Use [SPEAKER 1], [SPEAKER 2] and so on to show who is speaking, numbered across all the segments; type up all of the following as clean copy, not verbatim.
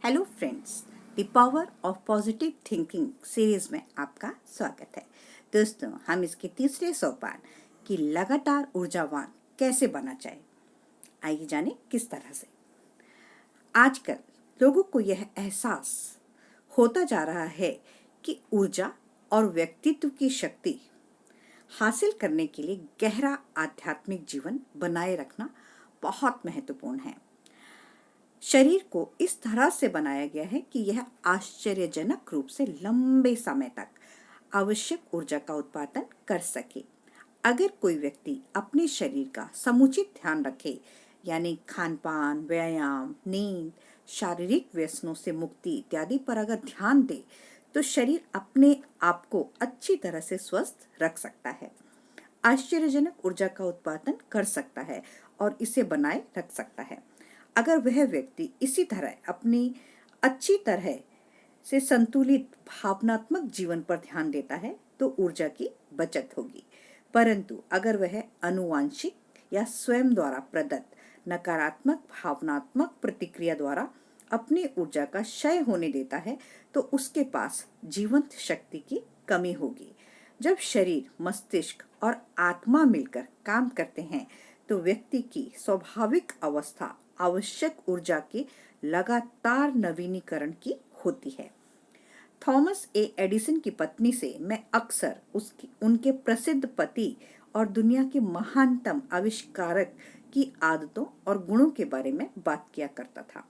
[SPEAKER 1] Hello friends, the power of positive thinking series में आपका स्वागत है। दोस्तों, हम इसके तीसरे सोपान की लगातार ऊर्जावान कैसे बना जाए, आइए जाने किस तरह से। आजकल लोगों को यह एहसास होता जा रहा है कि ऊर्जा और व्यक्तित्व की शक्ति हासिल करने के लिए गहरा आध्यात्मिक जीवन बनाए रखना बहुत महत्वपूर्ण है। शरीर को इस तरह से बनाया गया है कि यह आश्चर्यजनक रूप से लंबे समय तक आवश्यक ऊर्जा का उत्पादन कर सके। अगर कोई व्यक्ति अपने शरीर का समुचित ध्यान रखे, यानी खान पान, व्यायाम, नींद, शारीरिक व्यसनों से मुक्ति इत्यादि पर अगर ध्यान दे, तो शरीर अपने आप को अच्छी तरह से स्वस्थ रख सकता है, आश्चर्यजनक ऊर्जा का उत्पादन कर सकता है और इसे बनाए रख सकता है। अगर वह व्यक्ति इसी तरह अपनी अच्छी तरह से संतुलित भावनात्मक जीवन पर ध्यान देता है तो ऊर्जा की बचत होगी। परंतु अगर वह आनुवांशिक या स्वयं द्वारा प्रदत्त नकारात्मक भावनात्मक प्रतिक्रिया द्वारा अपनी ऊर्जा का क्षय होने देता है तो उसके पास जीवंत शक्ति की कमी होगी। जब शरीर, मस्तिष्क और आत्मा मिलकर काम करते हैं तो व्यक्ति की स्वाभाविक अवस्था आवश्यक ऊर्जा के लगातार नवीनीकरण की होती है। थॉमस ए एडिसन की पत्नी से मैं अक्सर उनके प्रसिद्ध पति और दुनिया के महानतम आविष्कारक की आदतों और गुणों के बारे में बात किया करता था।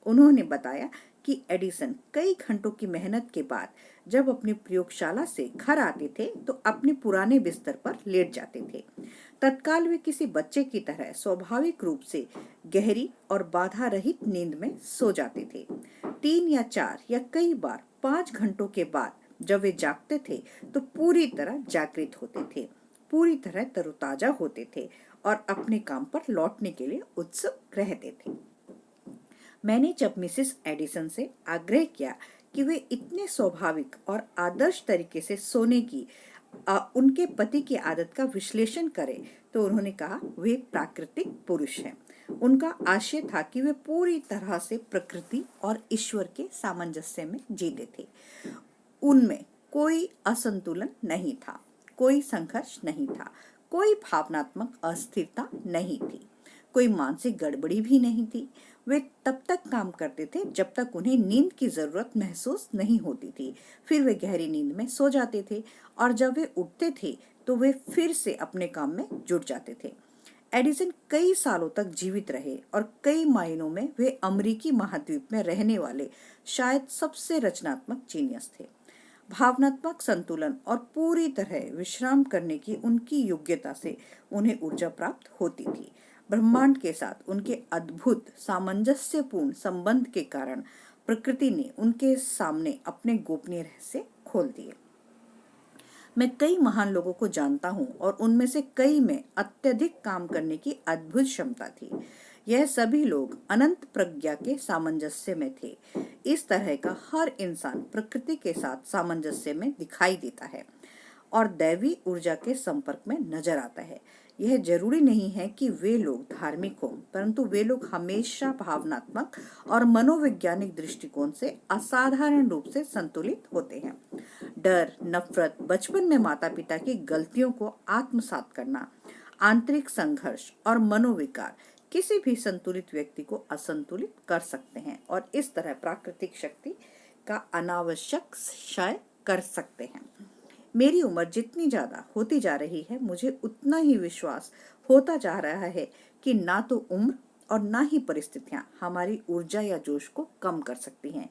[SPEAKER 1] उन्होंने बताया कि एडिसन कई घंटों की मेहनत के बाद जब अपनी प्रयोगशाला से घर आते थे तो अपने पुराने बिस्तर पर लेट जाते थे। तत्काल वे किसी बच्चे की तरह स्वाभाविक रूप से गहरी और बाधा रहित नींद में सो जाते थे। 3 या 4 या कई बार 5 घंटों के बाद जब वे जागते थे तो पूरी तरह जागृत होते थे, पूरी तरह तरोताजा होते थे और अपने काम पर लौटने के लिए उत्सुक रहते थे। मैंने जब मिसेस एडिसन से आग्रह किया कि वे इतने स्वाभाविक और आदर्श तरीके से सोने की उनके पति की आदत का विश्लेषण करें तो उन्होंने कहा वे प्राकृतिक पुरुष हैं। उनका आशय था कि वे पूरी तरह से प्रकृति और ईश्वर के सामंजस्य में जीते थे। उनमें कोई असंतुलन नहीं था, कोई संघर्ष नहीं था, कोई भावनात्मक अस्थिरता नहीं थी, कोई मानसिक गड़बड़ी भी नहीं थी। वे तब तक काम करते थे जब तक उन्हें नींद की जरूरत महसूस नहीं होती थी। फिर वे गहरी नींद में सो जाते थे और जब वे उठते थे तो वे फिर से अपने काम में जुट जाते थे। एडिसन कई सालों तक जीवित रहे और कई मायनों में वे अमेरिकी महाद्वीप में रहने वाले शायद सबसे रचनात्मक जीनियस थे। भावनात्मक संतुलन और पूरी तरह विश्राम करने की उनकी योग्यता से उन्हें ऊर्जा प्राप्त होती थी। ब्रह्मांड के साथ उनके अद्भुत सामंजस्यपूर्ण संबंध के कारण प्रकृति ने उनके सामने अपने गोपनीय रहस्य खोल दिए। मैं कई महान लोगों को जानता हूँ और उनमें से कई में अत्यधिक काम करने की अद्भुत क्षमता थी। यह सभी लोग अनंत प्रज्ञा के सामंजस्य में थे। इस तरह का हर इंसान प्रकृति के साथ सामंजस्य में दिखाई देता है और दैवी ऊर्जा के संपर्क में नजर आता है। यह जरूरी नहीं है कि वे लोग धार्मिक हों, परंतु वे लोग हमेशा भावनात्मक और मनोवैज्ञानिक दृष्टिकोण से असाधारण रूप से संतुलित होते हैं। डर, नफरत, बचपन में माता पिता की गलतियों को आत्मसात करना, आंतरिक संघर्ष और मनोविकार किसी भी संतुलित व्यक्ति को असंतुलित कर सकते हैं और इस तरह प्राकृतिक शक्ति का अनावश्यक क्षय कर सकते हैं। मेरी उम्र जितनी ज्यादा होती जा रही है, मुझे उतना ही विश्वास होता जा रहा है कि ना तो उम्र और ना ही परिस्थितियां हमारी ऊर्जा या जोश को कम कर सकती हैं।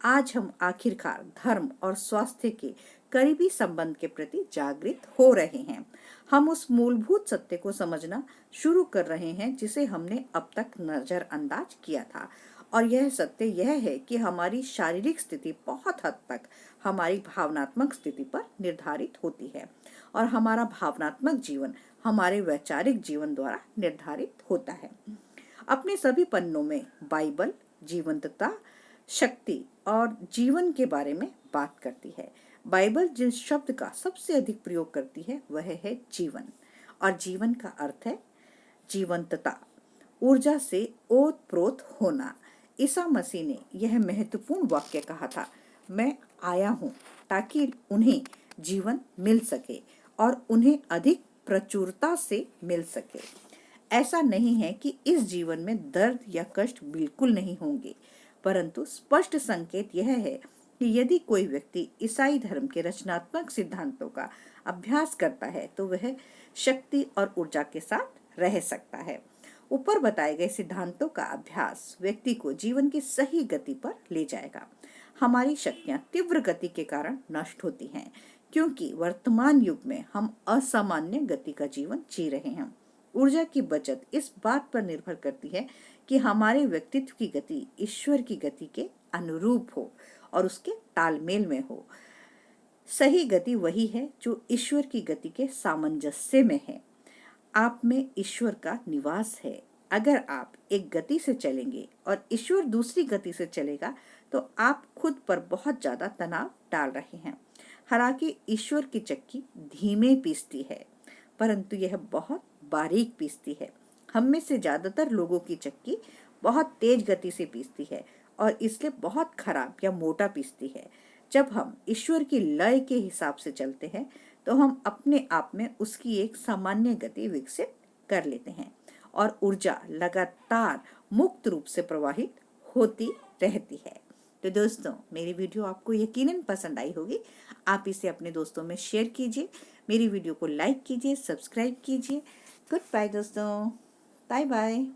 [SPEAKER 1] आज हम आखिरकार धर्म और स्वास्थ्य के करीबी संबंध के प्रति जागृत हो रहे हैं। हम उस मूलभूत सत्य को समझना शुरू कर रहे हैं जिसे हमने अब तक नजरअंदाज किया था, और यह सत्य यह है कि हमारी शारीरिक स्थिति बहुत हद तक हमारी भावनात्मक स्थिति पर निर्धारित होती है और हमारा भावनात्मक जीवन हमारे वैचारिक जीवन द्वारा निर्धारित होता है। अपने सभी पन्नों में बाइबल जीवंतता, शक्ति और जीवन के बारे में बात करती है। बाइबल जिस शब्द का सबसे अधिक प्रयोग करती है वह है जीवन, और जीवन का अर्थ है जीवंतता, ऊर्जा से ओतप्रोत होना, ईसा मसीह ने यह महत्वपूर्ण वाक्य कहा था, मैं आया हूँ ताकि उन्हें जीवन मिल सके और उन्हें अधिक प्रचुरता से मिल सके। ऐसा नहीं है कि इस जीवन में दर्द या कष्ट बिल्कुल नहीं होंगे, परंतु स्पष्ट संकेत यह है कि यदि कोई व्यक्ति ईसाई धर्म के रचनात्मक सिद्धांतों का अभ्यास करता है तो वह शक्ति और ऊर्जा के साथ रह सकता है। ऊपर बताए गए सिद्धांतों का अभ्यास व्यक्ति को जीवन की सही गति पर ले जाएगा। हमारी शक्तियां तीव्र गति के कारण नष्ट होती हैं, क्योंकि वर्तमान युग में हम असामान्य गति का जीवन जी रहे हैं। ऊर्जा की बचत इस बात पर निर्भर करती है कि हमारे व्यक्तित्व की गति ईश्वर की गति के अनुरूप हो और उसके तालमेल में हो। सही गति वही है जो ईश्वर की गति के सामंजस्य में है। आप में ईश्वर का निवास है। अगर आप एक गति से चलेंगे और ईश्वर दूसरी गति से चलेगा तो आप खुद पर बहुत ज्यादा तनाव डाल रहे हैं। हालांकि ईश्वर की चक्की धीमे पीसती है, परंतु यह बहुत बारीक पीसती है। हम में से ज्यादातर लोगों की चक्की बहुत तेज गति से पीसती है और इसलिए बहुत खराब या मोटा पीसती है। जब हम ईश्वर की लय के हिसाब से चलते हैं तो हम अपने आप में उसकी एक सामान्य गति विकसित कर लेते हैं और ऊर्जा लगातार मुक्त रूप से प्रवाहित होती रहती है। तो दोस्तों, मेरी वीडियो आपको यकीनन पसंद आई होगी। आप इसे अपने दोस्तों में शेयर कीजिए, मेरी वीडियो को लाइक कीजिए, सब्सक्राइब कीजिए। गुड बाय दोस्तों, बाय बाय।